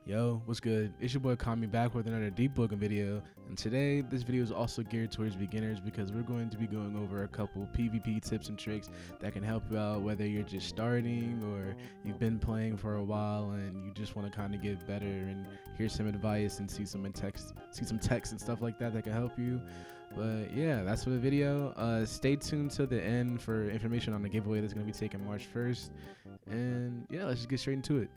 Yo, what's good? It's your boy Kami back with another Deepwoken video, and today this video is also geared towards beginners because we're going to be going over a couple PvP tips and tricks that can help you out whether you're just starting or you've been playing for a while and you just want to kind of get better and hear some advice and see some text and stuff like that can help you. But yeah, that's for the video. Stay tuned to the end for information on the giveaway that's going to be taken March 1st, and yeah, let's just get straight into it.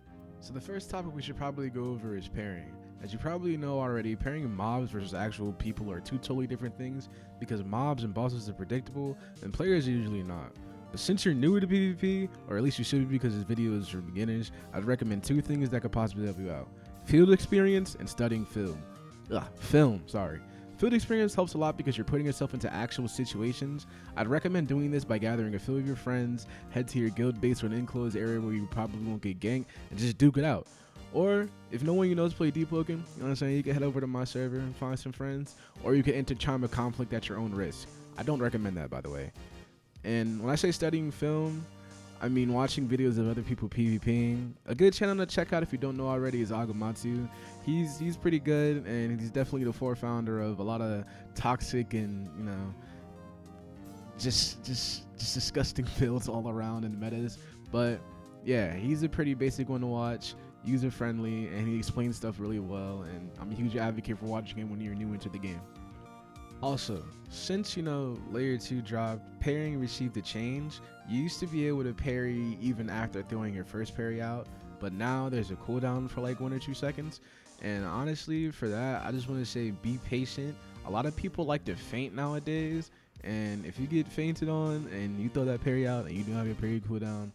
So the first topic we should probably go over is parrying. As you probably know already, parrying mobs versus actual people are two totally different things because mobs and bosses are predictable and players are usually not. But since you're newer to PvP, or at least you should be because this video is for beginners, I'd recommend two things that could possibly help you out. Field experience and studying film. Field experience helps a lot because you're putting yourself into actual situations. I'd recommend doing this by gathering a few of your friends, head to your guild base or an enclosed area where you probably won't get ganked, and just duke it out. Or, if no one you knows play Deepwoken, you know what I'm saying, you can head over to my server and find some friends, or you can enter charm a conflict at your own risk. I don't recommend that, by the way. And when I say studying film, I mean watching videos of other people PvPing. A good channel to check out if you don't know already is Agamatsu. He's pretty good, and he's definitely the founder of a lot of toxic and, you know, just disgusting builds all around in metas. But yeah, he's a pretty basic one to watch, user friendly, and he explains stuff really well, and I'm a huge advocate for watching him when you're new into the game. Also, since, you know, layer 2 dropped, parrying received a change. You used to be able to parry even after throwing your first parry out, but now there's a cooldown for like 1 or 2 seconds. And honestly, for that, I just want to say be patient. A lot of people like to feint nowadays, and if you get feinted on and you throw that parry out and you don't have your parry cooldown,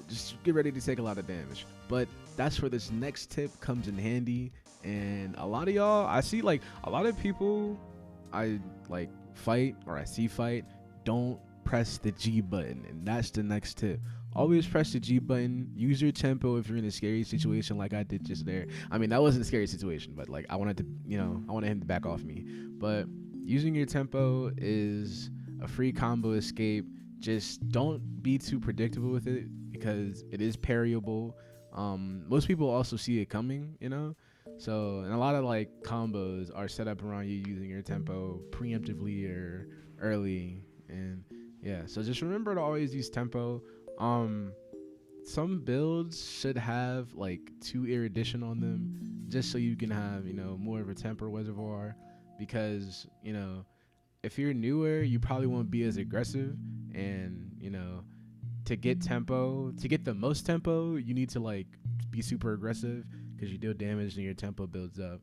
just get ready to take a lot of damage. But that's where this next tip comes in handy. And a lot of y'all, I see like a lot of people I like fight or I see fight, don't press the G button, and that's the next tip. Always press the G button. Use your tempo if you're in a scary situation like I did just there. I mean, that wasn't a scary situation, but like I wanted him to back off me. But using your tempo is a free combo escape. Just don't be too predictable with it because it is parryable. Most people also see it coming, you know. So, and a lot of like combos are set up around you using your tempo preemptively or early, and yeah. So just remember to always use tempo. Some builds should have like 2 erudition on them, just so you can have, you know, more of a tempo reservoir. Because, you know, if you're newer, you probably won't be as aggressive, and you know, to get the most tempo, you need to like be super aggressive because you deal damage and your tempo builds up.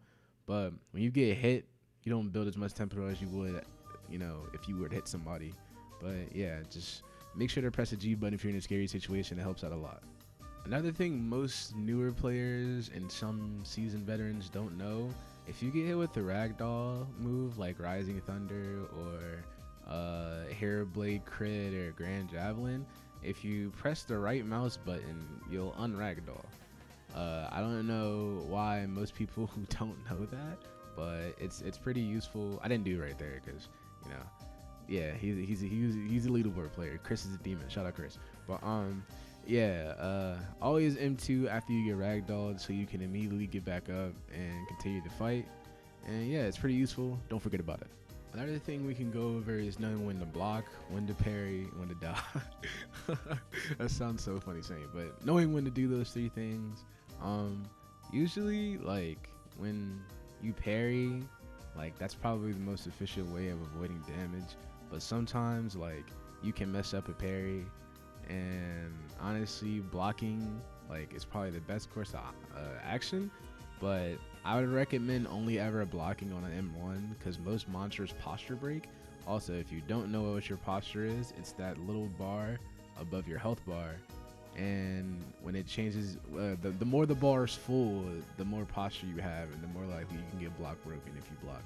But when you get hit, you don't build as much tempo as you would, you know, if you were to hit somebody. But yeah, just make sure to press the G button if you're in a scary situation. It helps out a lot. Another thing most newer players and some seasoned veterans don't know, if you get hit with the ragdoll move like Rising Thunder or Hair Blade Crit or Grand Javelin, if you press the right mouse button, you'll unragdoll. I don't know why most people who don't know that, but it's pretty useful. I didn't do it right there because, you know, yeah, he's a leaderboard player. Chris is a demon. Shout out Chris. But yeah, always M2 after you get ragdolled so you can immediately get back up and continue to fight. And yeah, it's pretty useful. Don't forget about it. Another thing we can go over is knowing when to block, when to parry, when to dodge. That sounds so funny saying, but knowing when to do those 3 things. Usually, like, when you parry, like, that's probably the most efficient way of avoiding damage. But sometimes, like, you can mess up a parry, and honestly, blocking, like, is probably the best course of action. But I would recommend only ever blocking on an M1 because most monsters posture break. Also, if you don't know what your posture is, it's that little bar above your health bar. And when it changes, the more the bar is full, the more posture you have, and the more likely you can get block broken if you block.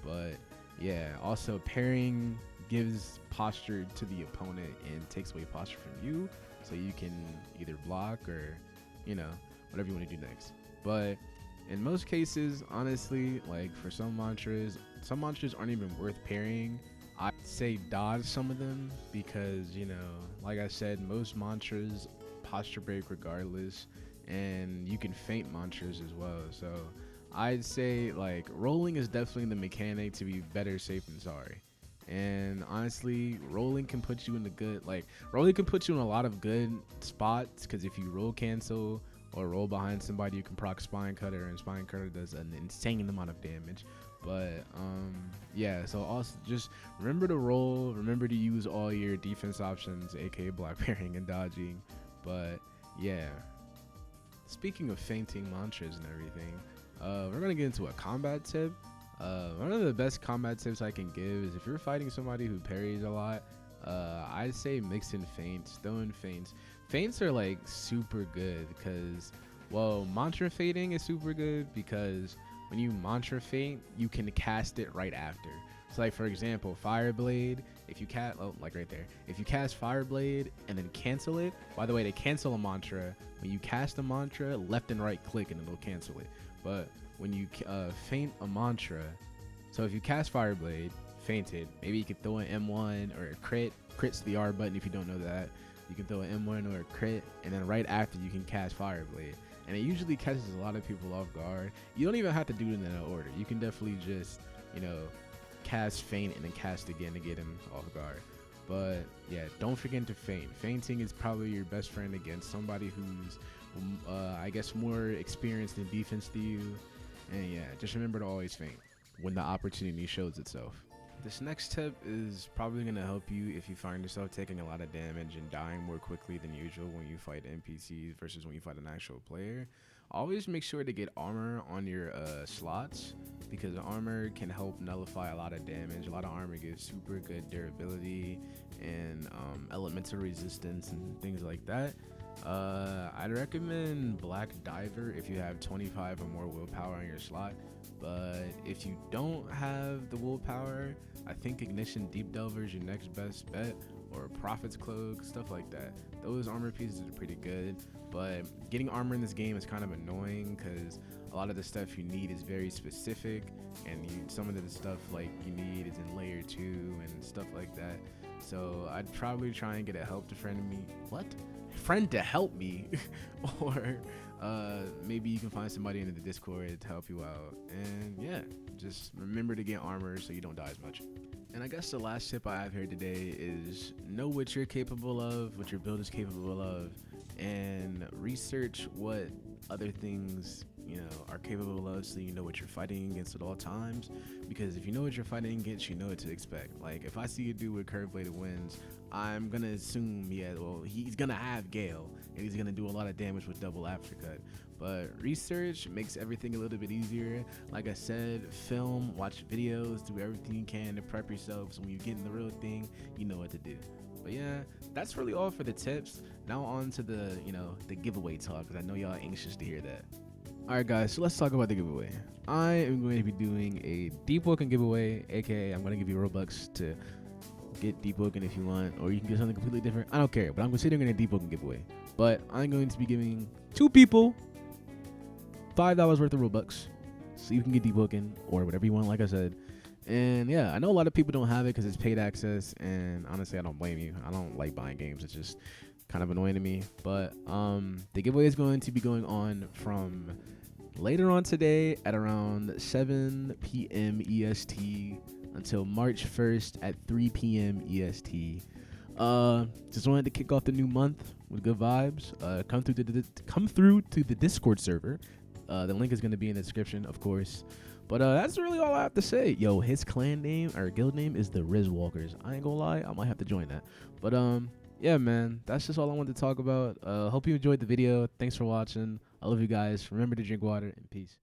But yeah, also parrying gives posture to the opponent and takes away posture from you, so you can either block or, you know, whatever you want to do next. But in most cases, honestly, like for some mantras aren't even worth parrying. I'd say dodge some of them because, you know, like I said, most mantras posture break regardless, and you can feint monsters as well. So I'd say like rolling is definitely the mechanic to be better safe than sorry. And honestly, rolling can put you in the good, like rolling can put you in a lot of good spots, because if you roll cancel or roll behind somebody, you can proc spine cutter, and spine cutter does an insane amount of damage. But yeah, so also just remember to roll, remember to use all your defense options, aka block, parrying, and dodging. But yeah, speaking of feinting mantras and everything, we're gonna get into a combat tip. One of the best combat tips I can give is if you're fighting somebody who parries a lot, I'd say mix in feints, throw in feints. Feints are like super good because, well, mantra fading is super good because when you mantra feint, you can cast it right after. So like for example, Fireblade, if you cast, oh, like right there, if you cast Fireblade and then cancel it, by the way, to cancel a mantra, when you cast a mantra, left and right click and it'll cancel it. But when you feint a mantra, so if you cast Fireblade, feint it, maybe you could throw an M1 or a crit. Crit's the R button if you don't know that. You can throw an M1 or a crit, and then right after you can cast Fireblade. And it usually catches a lot of people off guard. You don't even have to do it in that order. You can definitely just, you know, cast feint and then cast again to get him off guard. But yeah, don't forget to feint. Feinting is probably your best friend against somebody who's I guess more experienced in defense to you. And yeah, just remember to always feint when the opportunity shows itself. This next tip is probably going to help you if you find yourself taking a lot of damage and dying more quickly than usual when you fight NPCs versus when you fight an actual player. Always make sure to get armor on your slots, because armor can help nullify a lot of damage. A lot of armor gives super good durability and elemental resistance and things like that. I'd recommend Black Diver if you have 25 or more willpower on your slot, but if you don't have the willpower, I think Ignition Deep Delver is your next best bet, or Prophet's Cloak, stuff like that. Those armor pieces are pretty good, but getting armor in this game is kind of annoying because a lot of the stuff you need is very specific, and some of the stuff like you need is in layer 2 and stuff like that. So I'd probably try and get a help to friend to help me or maybe you can find somebody in the Discord to help you out. And yeah, just remember to get armor so you don't die as much. And I guess the last tip I have here today is know what you're capable of, what your build is capable of, and research what other things are capable of, so you know what you're fighting against at all times. Because if you know what you're fighting against, you know what to expect. Like if I see a dude with curved bladed winds, I'm gonna assume he's gonna have Gale and he's gonna do a lot of damage with double aftercut. But research makes everything a little bit easier. Like I said, film, watch videos, do everything you can to prep yourself so when you get in the real thing, you know what to do. But yeah, that's really all for the tips. Now on to the giveaway talk, because I know y'all are anxious to hear that. Alright guys, so let's talk about the giveaway. I am going to be doing a Deepwoken giveaway, aka I'm going to give you Robux to get Deepwoken if you want, or you can get something completely different. I don't care, but I'm considering a Deepwoken giveaway. But I'm going to be giving 2 people $5 worth of Robux, so you can get Deepwoken or whatever you want, like I said. And yeah, I know a lot of people don't have it because it's paid access, and honestly, I don't blame you. I don't like buying games. It's just kind of annoying to me. But the giveaway is going to be going on from later on today at around 7 p.m. EST until March 1st at 3 p.m. EST. Just wanted to kick off the new month with good vibes. Come through to the Discord server. The link is going to be in the description, of course. But that's really all I have to say. Yo, his clan name or guild name is the Riz Walkers. I ain't gonna lie, I might have to join that. But yeah, man, that's just all I wanted to talk about. Hope you enjoyed the video. Thanks for watching. I love you guys. Remember to drink water, and peace.